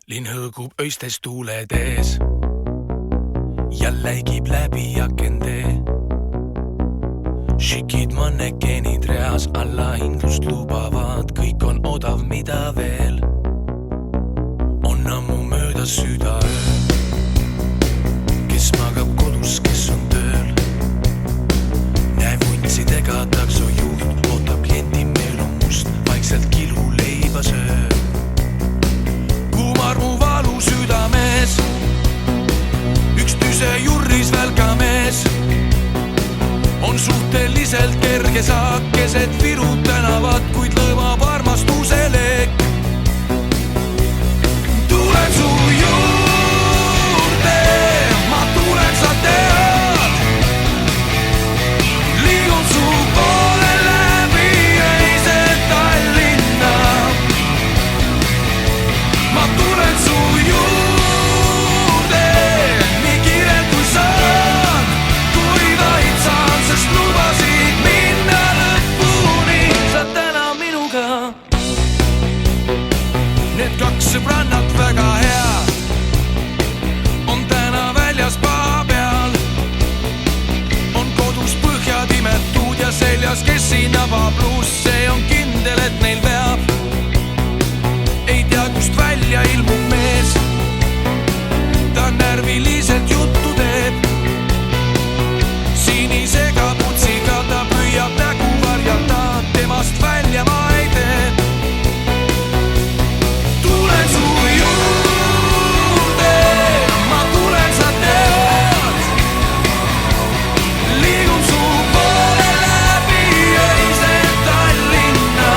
linn hõõgub öistes tuuledes ja läigib läbi akende. Šikid mannekeenid reas allahindlust lubavad, kõik on odav, mida veel. On ammu möödas südaöö, kes magab kodus, kes on tööl. Näe vuntsidega taksojuht ootab kliendi, meil on must, vaikselt kilu leiba söö. Kuumarmu valu südames, üks tüse jurris välgamees. On suhteliselt kerge saak keset Viru tänavat, kuid lõõmab armastuse leek. Tulen su juurde, ma tulen, sa tead. Liigun su poole läbi öiset Tallinna. Ma tulen su juurde, nii kiirelt kui saan, kui vaid saan, sest lubasid minna lõpuni. Sa täna minuga. Need kaks sõbrannat väga hea on täna väljas paa peal. On kodus põhjad imetud ja seljas, kes siin avab pluss, see on kindel, et neil veab. Ei tea, kust välja ilmub mees, ta närviliselt juttu teeb. Sinisega putsiga ta püüab nägu varjata, temast välja ma ei tee. Tulen su juurde, ma tulen, sa tead. Liigun su poole läbi öiset Tallinna.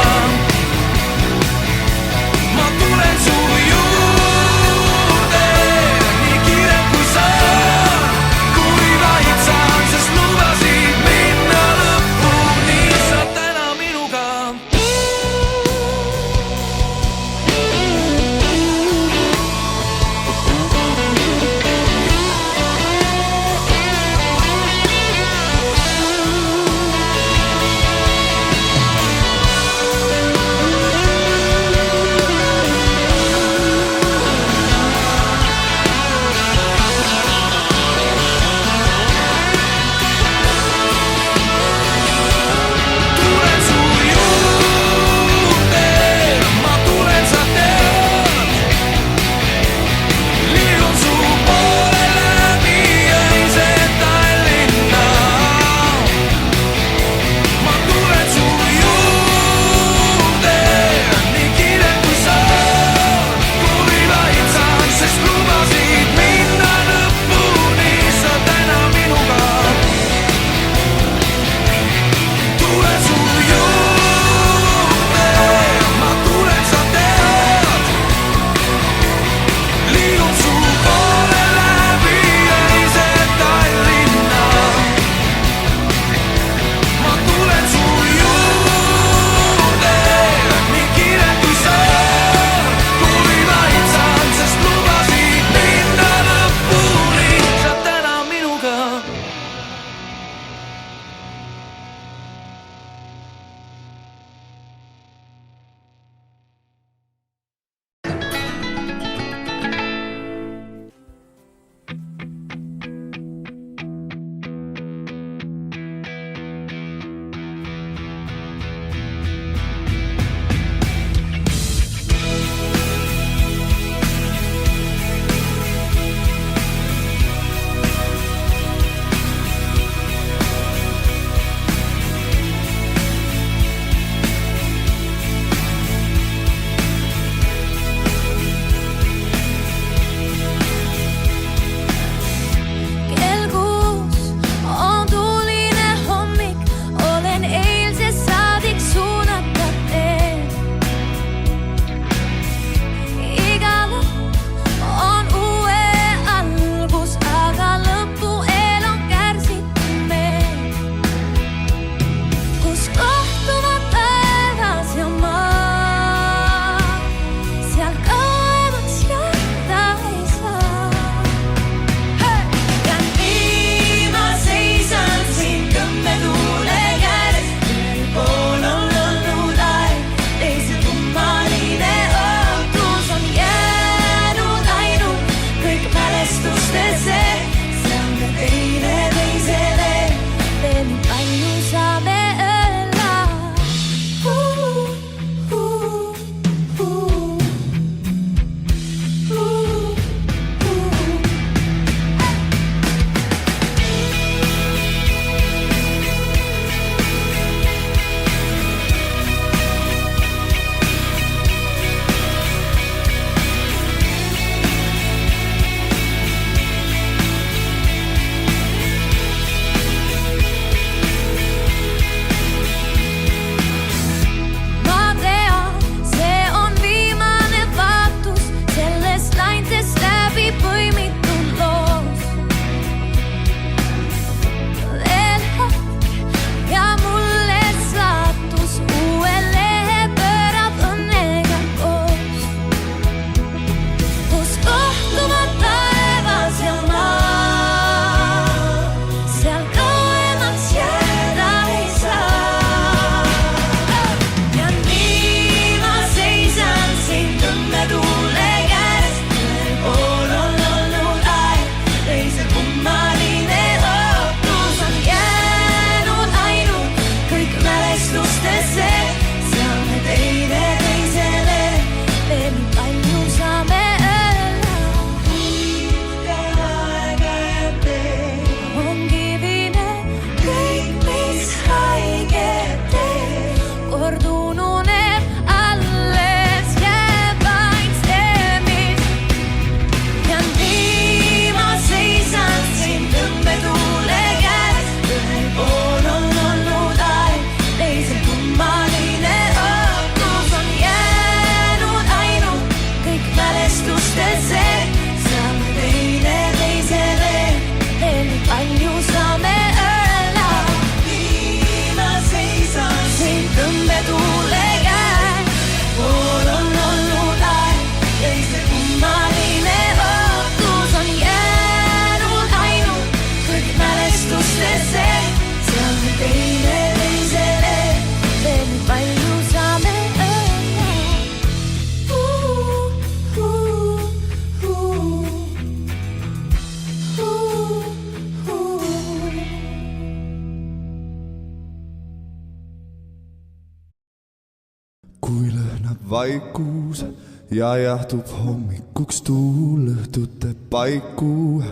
läheb vaikus ja jahtub hommikuks tuul õhtute paiku,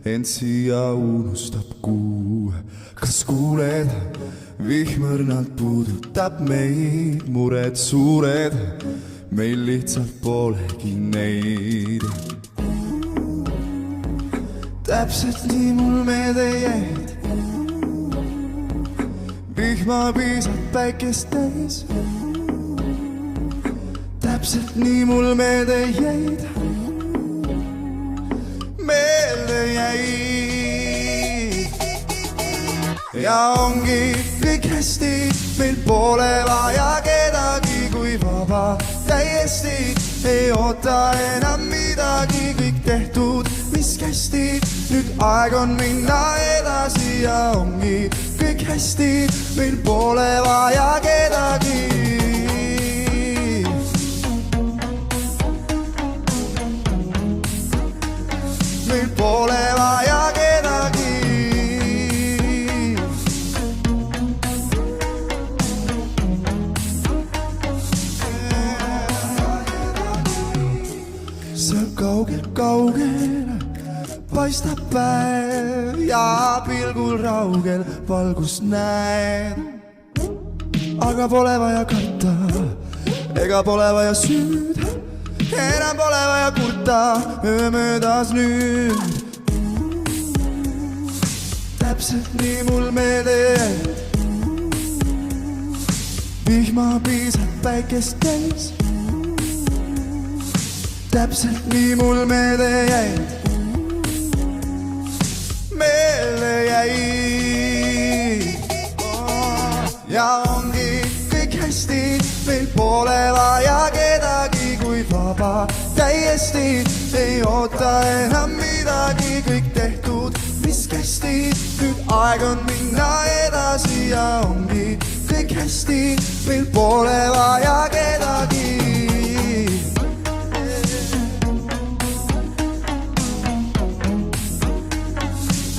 ent siia unustab kuu. Kas kuuled, vihm õrnalt puudutab meid, mured suured, meil lihtsalt polegi neid. Täpselt nii mul meelde jäid, vihma piisab päikest täis. Täpselt nii mul meelde jäid, ja ongi kõik hästi, meil pole vaja kedagi, kui vaba täiesti. Ei oota enam midagi, kõik tehtud, mis kästi. Nüüd aeg on minna edasi ja ongi kõik hästi, meil pole vaja kedagi. Meil pole vaja kedagi. Seal kaugel paistab päev ja pilgul raugel valgust näed. Aga pole vaja karta, ega pole vaja süüd, enam pole vaja kurta, öö möödas nüüd. Täpselt nii mul meelde jäid, vihma piisab päikest täis. Täpselt nii mul meelde jäid, ja ongi kõik hästi, meil pole vaja kedagi, kui vaba täiesti. Ei oota enam midagi, kõik tehtud, mis kästi. Nüüd aeg on minna edasi ja ongi kõik hästi, meil pole vaja kedagi.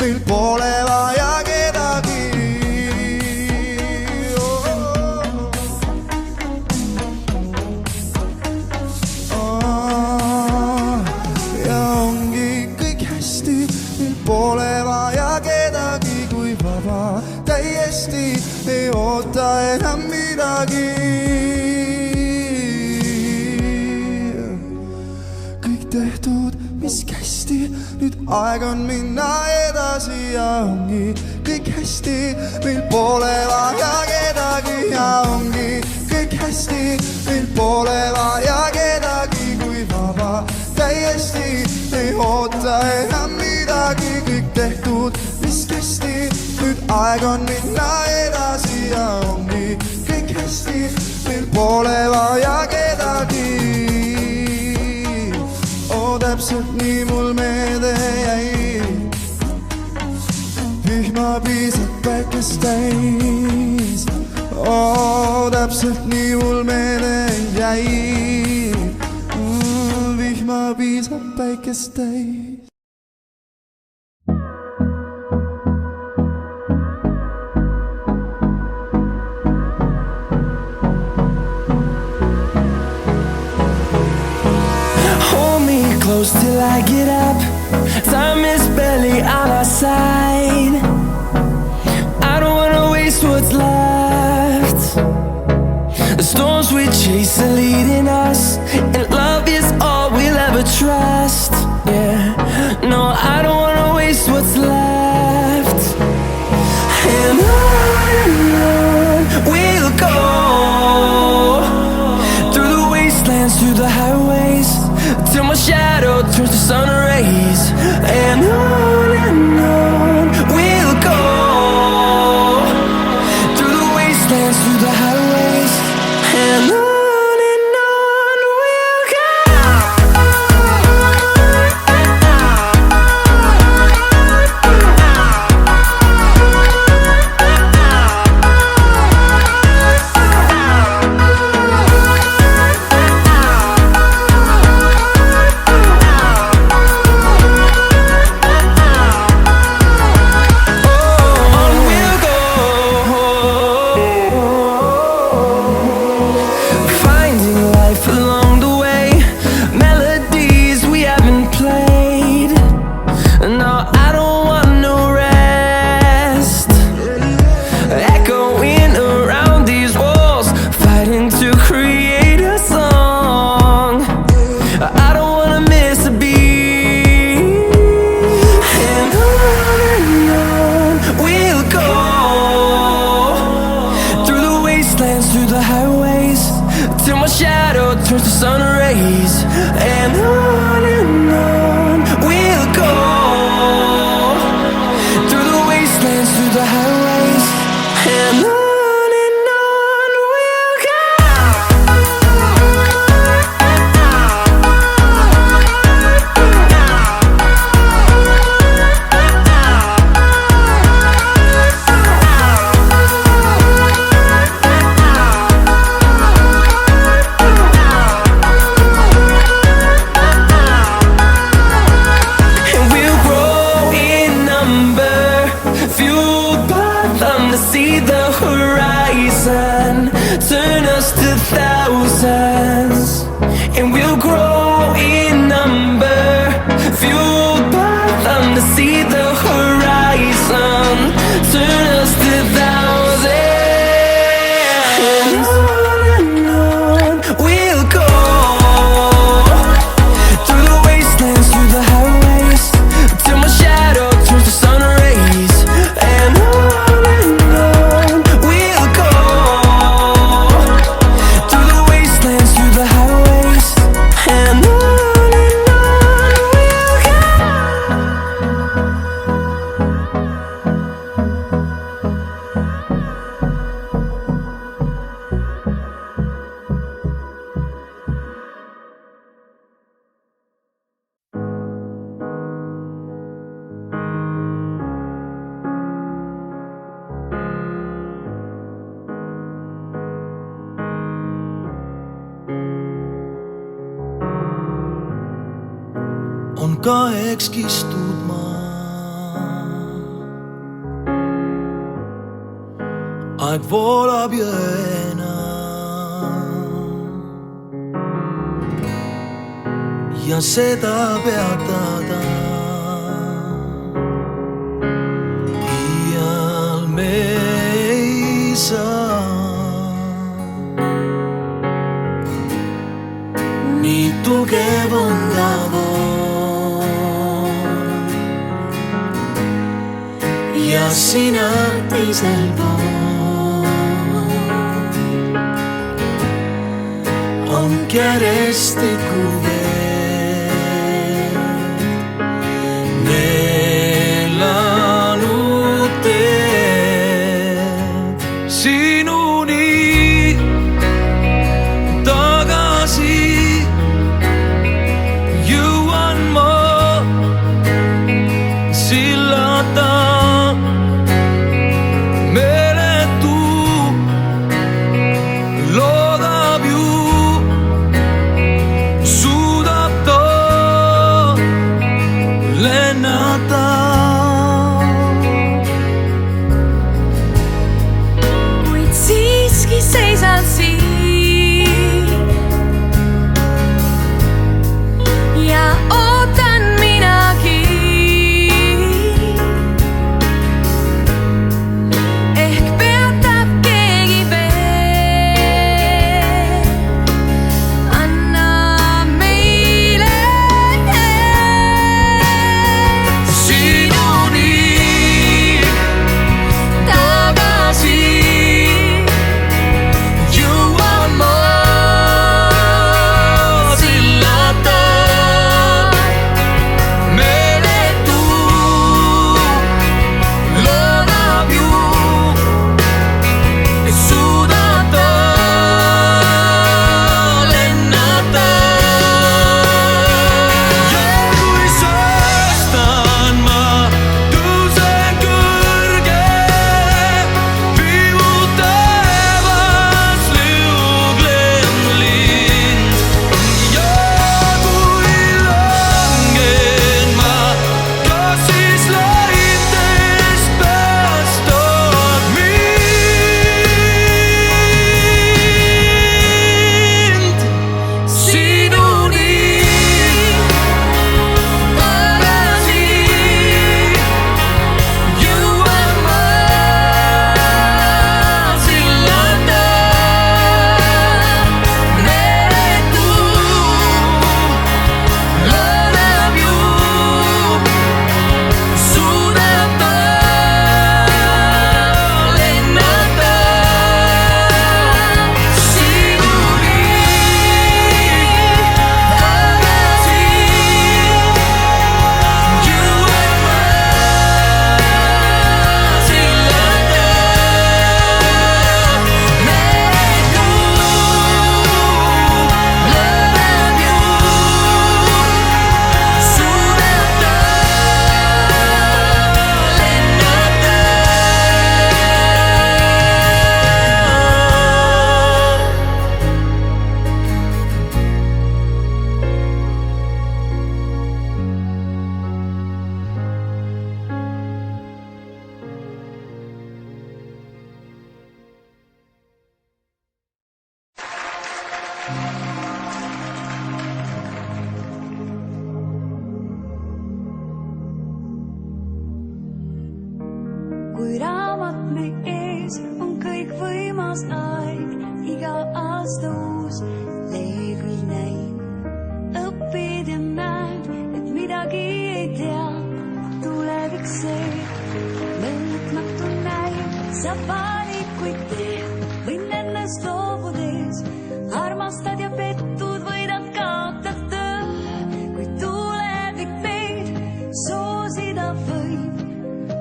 Meil pole vaja kedagi. Ja ongi kõik hästi, meil pole vaja kedagi, kui vaba täiesti. Ei oota enam midagi. Kõik tehtud, mis kästi. Nüüd aeg on minna edasi ja ongi kõik hästi, meil pole vaja kedagi. Ja ongi kõik hästi, meil pole vaja kedagi, kui vaba täiesti. Ei oota enam midagi, kõik tehtud, mis kästi. Nüüd aeg on minna edasi ja ongi kõik hästi, meil pole vaja kedagi. Täpselt nii mul meelde jäid, vihma piisab päikest täis. Täpselt nii mul meelde jäid, vihma piisab päikest täis. Close till I get up, time is barely on our side. I don't wanna waste what's left. The storms we chase are leading us, and love is all we'll ever trust. Yeah, no, I don't wanna waste what's left. And on we'll go, through the wastelands, through the highways, till my shadow turns to sun rays. And on we'll go, through the wastelands, through the highways. And on we'll go. wastelands, through the highways, till my shadow turns to sun rays. And on we'll go, through the wastelands, through the highways, and on. Turn us to thousands, and we'll grow in number, fueled by them to see the horizon. Turn us to thousands, and on we'll go, through the wastelands, through the highways, till my shadow turns to sun rays. And on we'll go, through the wastelands, through the highways, and on we'll go. On kaheks kistud maa, aeg voolab jõena ja seda peatada iial me ei saa. Nii tugev on ta ja sina teisel pool on kärestikku veel neelanud teed sinuni tagasi. Jõuan ma sillata loodab ju su Kui raamat me ees on kõik võimas aeg, iga aasta uus lehekülg näib. Õpid ja näed, et midagi ei tea, tulevik see mõõtmatu näib. Sa valikuid teed, võin ennast loobudes, armastad ja pettud, võidad, kaotad töö. Kui tulevik meid soosida võib,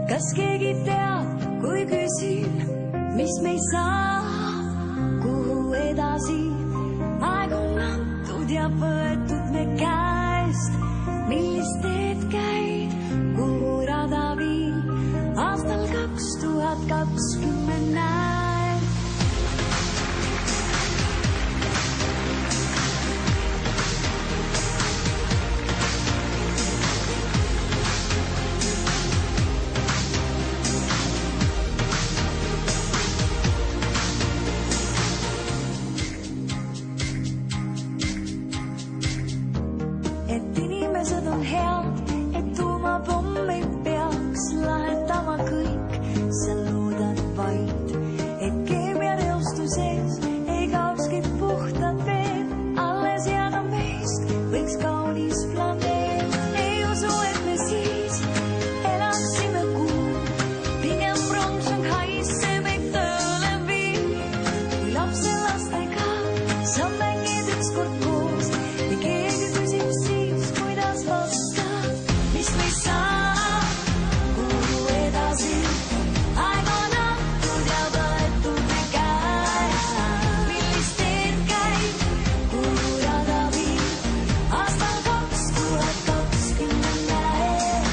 kas keegi teab, kui küsib, mis me ei saa, kuhu edasi? Aeg on antud ja võetud me käest, millist teed käid, kuhu rada viib, aastal 2020 näed. Et inimesed on head, et tuumapomm ei peaks lahendama kõik, sa loodad vaid, et keemiateostuses ei kaokski puhtad veed, alles jääda meist võiks kaunis planeet. Ei usu, et me siis elaksime kuul, pigem rong Shanghaisse meid tööle viib. Kui lapselastega sa mängid ükskord koos ja keegi küsib siis, kuidas vastad, mis me ei saa, kuhu edasi? Aeg on antud ja võetud me käest, millist teed käib, kuhu rada viib, aastal 2020 näeb.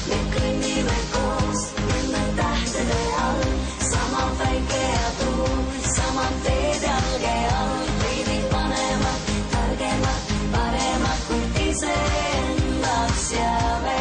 Me kõnnime koos nende tähtede all, sama päike ja tuul, samad teed jalge all, veidi panemad, targemad, paremad kui iseendaks jääme.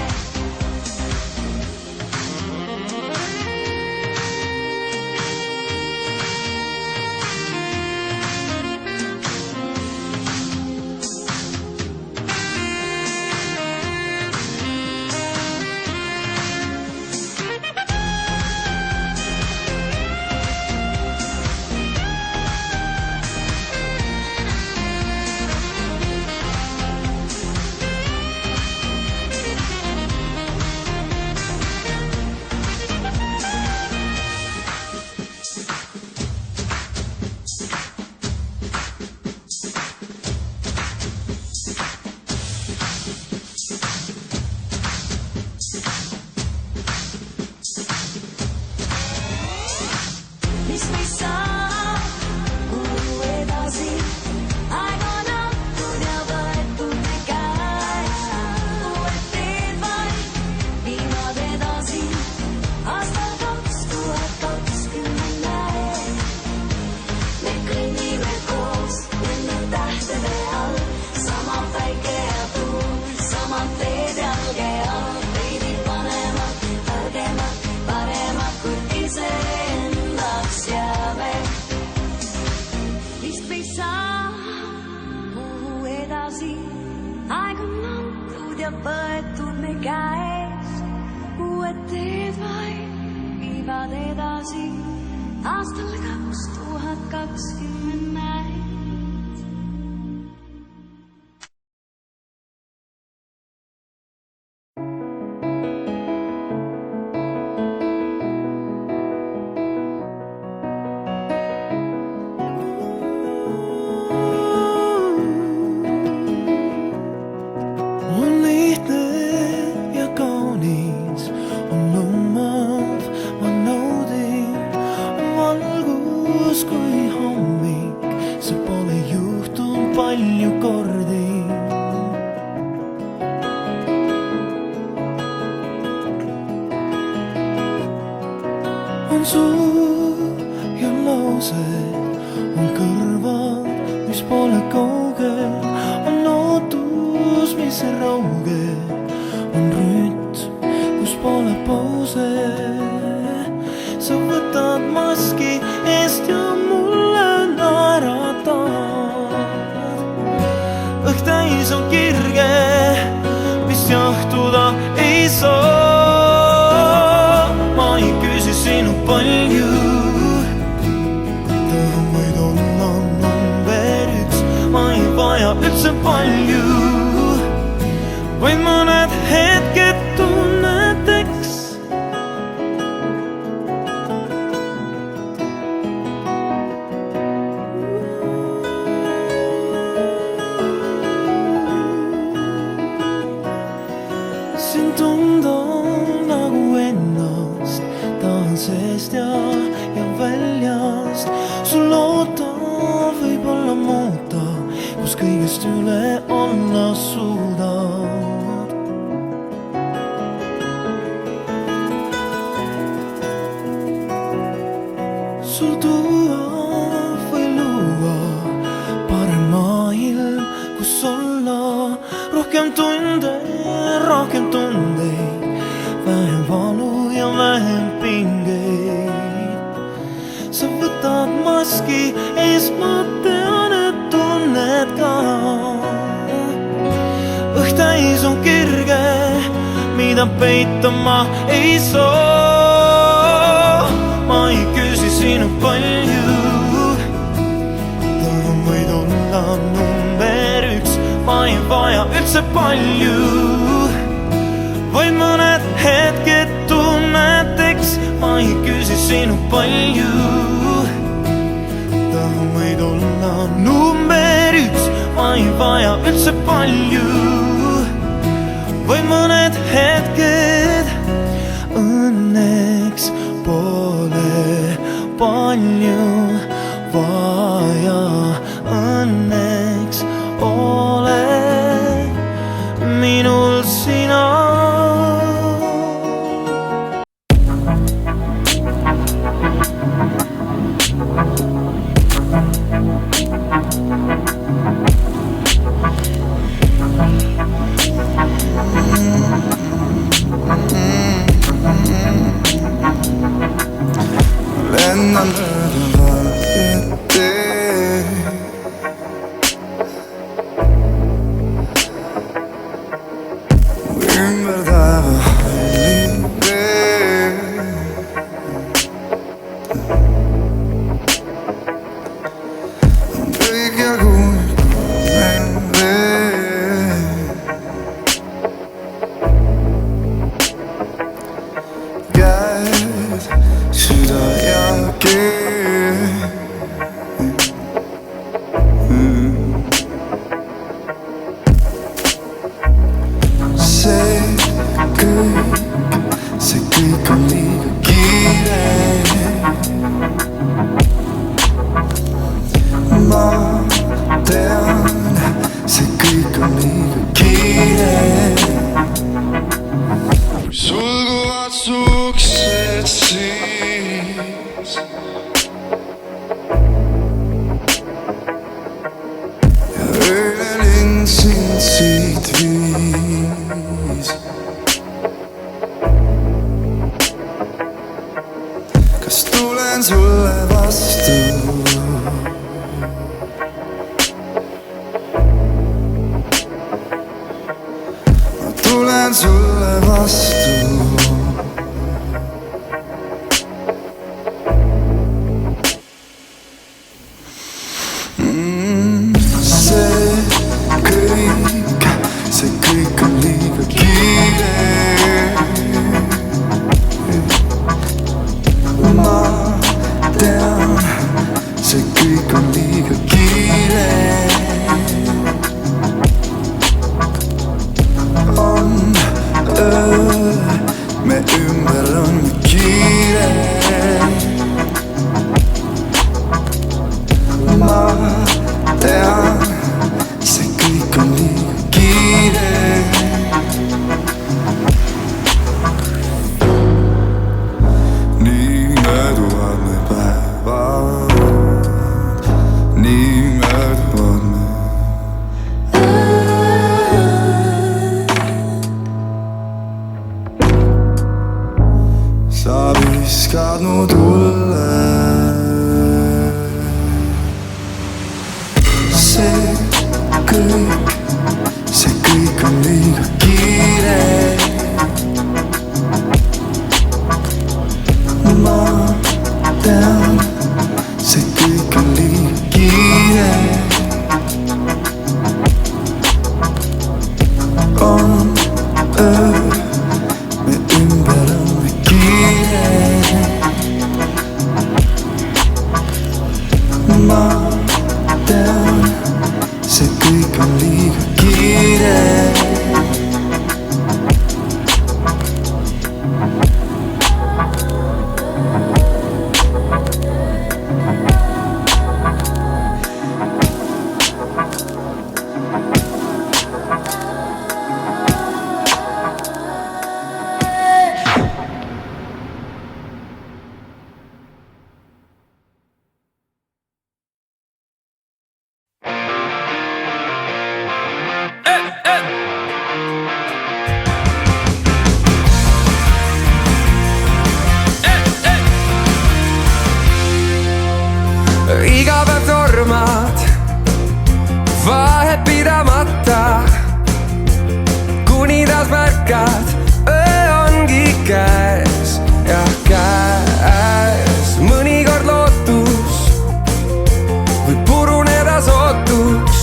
Mis me ei saa, kuhu edasi? Aeg on antud ja võetud me käest, uued teed vaid viivad edasi, aastal 2020 näeb. Me kõnnime koos nende tähtede all, sama päike ja tuul, samad teed jalge all, veidi panemad, targemad, paremad kui iseendaks jääme. Vist me ei saa, kuhu edasi? Aeg on antud ja võetud me käest, uued teed vaid viivad edasi, aastal 2020 näeb. On lihtne ja kaunis, on lummav, ma naudin, on valgus kui hommik, see pole juhtunud palju kordi. On suu ja laused, on kõrvad, mis pole kaugel, on ootus, mis ei rauge, on rütm, kus pole pause. Sa võtad maski eest ja mulle naeratad. vaja üldse palju, vaid mõned hetked tunneteks. Sind tunda nagu ennast, tahan seest ja väljast. Sul loota võib-olla muuta, kus kõigest üle olla suudad. Sul tuua või luua parem maailm, kus olla. Rohkem tundeid, vähem valu ja vähem pingeid. Sa võtad maski ees, ma tean, et tunned ka. Õhk täis on kirge, mida peita ma ei saa. Ma ei küsi sinu palju, tahan vaid olla number üks. Ma ei vaja üldse palju, vaid mõned hetked tunneteks. Ma ei küsi sinu palju, tahan vaid olla number üks. Ma ei vaja üldse palju, vaid mõned hetked. Õnneks pole palju vaja, õnneks ole minul sina. Lennan mööda valget teed, ümber taeva halli vee. Kõik jaguneb meil veel. Käed, süda ja keel. See kõik on liiga kiire. Ma tean, see kõik on liiga kiire. Sulguvad su uksed siis ja ööle linn sind siit viis. Kas tulen sulle vastu? Ma tulen sulle vastu. See kõik on liiga kiire. Ma tean, see kõik on liiga kiire. On öö, me ümber on kiire. Ma tean, see kõik on liiga kiire. Nii mööduvad me päevad, nii mööduvad me. Sa viskad mu tulle. See kõik on liiga kiire. Ma tean, see kõik on liiga kiire. on liiga kiire. Iga päev tormad vahet pidamata, kuni taas märkad, öö ongi käes ja käes. Mõnikord lootus võib puruneda sootuks,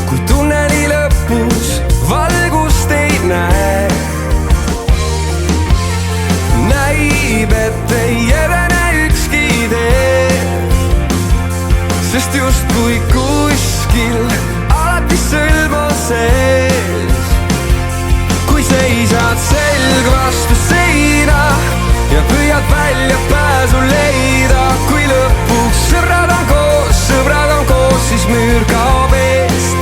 kui tunneli lõpus valgust ei näe. Näib, et ei edene ükski idee, sest justkui kuskil alati sõlm on sees. Kui seisad selg vastu seina ja püüad välja pääsu leida, kui lõpuks sõbrad on koos, siis müür kaob eest.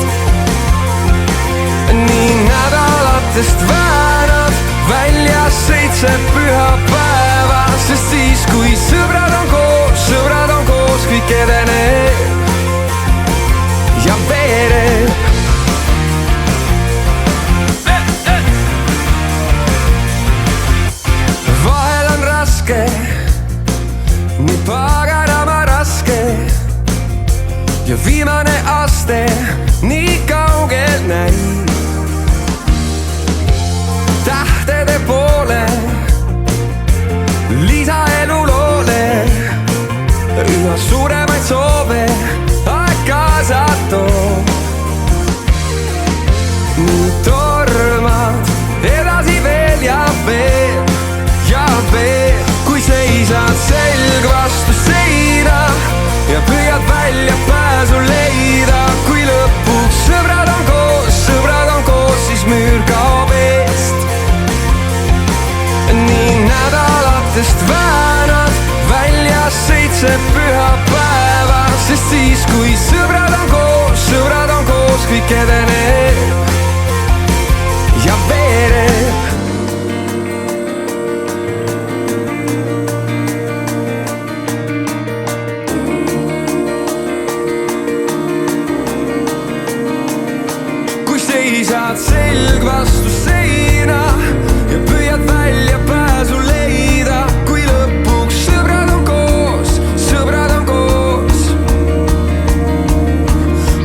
Nii nädalatest väänad välja 7 pühapäeva, sest siis kui sõbrad on koos, kõik edeneb ja veereb. Vahel on raske, nii paganama raske ja viimane aste nii kaugel näib. Tähtede poole lisaelu loole, üha suuremaid soove aeg kaasa toob. Nii tormad edasi veel ja veel ja veel, kui seisad selg vastu seina ja püüad välja pääsu leida, kui lõpuks sõbrad on koos, siis müür kaob eest. Nii nädalatest väänad välja 7 pühapäeva, sest siis kui sõbrad on koos, kõik edeneb ja veereb. Kui seisad selg vastu seina ja püüad välja pääsu leida, kui lõpuks sõbrad on koos.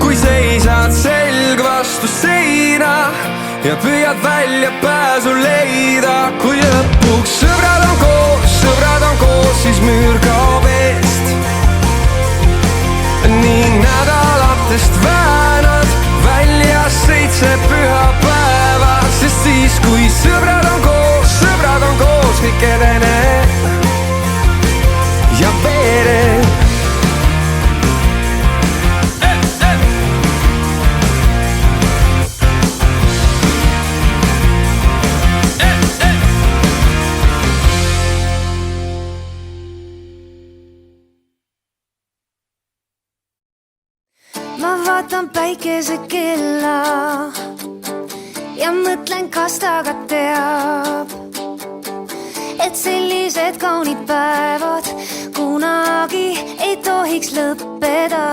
Kui seisad selg vastu seina ja püüad välja pääsu leida, kui lõpuks sõbrad on koos, siis müür kaob eest. Nii nädalatest väänad välja 7 pühapäeva, sest siis kui sõbrad on koos, kõik edeneb ja veereb. Ma vaatan päikese kella ja mõtlen, kas ta ka teab, et sellised kaunid päevad kunagi ei tohiks lõppeda.